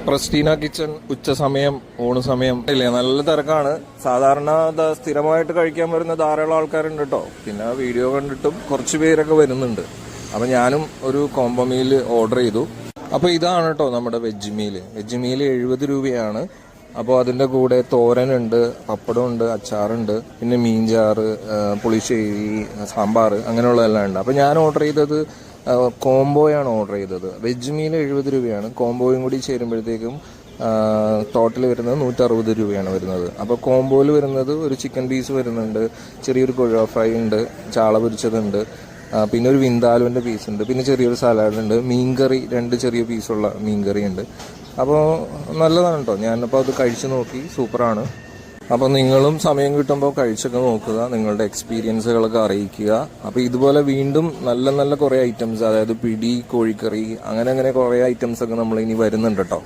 Prestina kitchen ഉച്ച സമയം ഊണ് സമയം ഇല്ലേ, നല്ല തിരക്കാണ്. സാധാരണ സ്ഥിരമായിട്ട് കഴിക്കാൻ വരുന്ന ധാരാളം ആൾക്കാരുണ്ട് കേട്ടോ. പിന്നെ വീഡിയോ കണ്ടിട്ടും കുറച്ച് പേരൊക്കെ വരുന്നുണ്ട്. അപ്പൊ ഞാനും ഒരു കോംബോ മീൽ ഓർഡർ ചെയ്തു. അപ്പൊ ഇതാണ് കേട്ടോ നമ്മുടെ വെജ് മീല്. വെജ് മീല് 70 രൂപയാണ്. അപ്പോൾ അതിന്റെ കൂടെ തോരനുണ്ട്, പപ്പടമുണ്ട്, അച്ചാറുണ്ട്, പിന്നെ മീൻചാറ്, പുളിശ്ശേരി, സാമ്പാർ, അങ്ങനെയുള്ളതെല്ലാം ഉണ്ട്. അപ്പൊ ഞാൻ ഓർഡർ ചെയ്തത് കോംബോയാണ് ഓർഡർ ചെയ്തത്. വെജ് മീൽ 70 രൂപയാണ്. കോംബോയും കൂടി ചേരുമ്പോഴത്തേക്കും ടോട്ടൽ വരുന്നത് 160 രൂപയാണ് വരുന്നത്. അപ്പോൾ കോംബോയിൽ വരുന്നത് ഒരു ചിക്കൻ പീസ് വരുന്നുണ്ട്, ചെറിയൊരു കൊഴുവ ഫ്രൈ ഉണ്ട്, ചാള പൊരിച്ചതുണ്ട്, പിന്നെ ഒരു വിന്താലുവിൻ്റെ പീസ് ഉണ്ട്, പിന്നെ ചെറിയൊരു സലാഡ് ഉണ്ട്, മീൻകറി 2 ചെറിയ പീസുള്ള മീൻകറി ഉണ്ട്. അപ്പോൾ നല്ലതാണ് കേട്ടോ. ഞാനിപ്പോൾ അത് കഴിച്ചു നോക്കി, സൂപ്പറാണ്. അപ്പോൾ നിങ്ങളും സമയം കിട്ടുമ്പോൾ കഴിച്ചൊക്കെ നോക്കുക, നിങ്ങളുടെ എക്സ്പീരിയൻസുകളൊക്കെ അറിയിക്കുക. അപ്പോൾ ഇതുപോലെ വീണ്ടും നല്ല നല്ല കുറേ ഐറ്റംസ്, അതായത് പിടി, കോഴിക്കറി, അങ്ങനെ കുറേ ഐറ്റംസ് ഒക്കെ നമ്മൾ ഇനി വരുന്നുണ്ട് കേട്ടോ.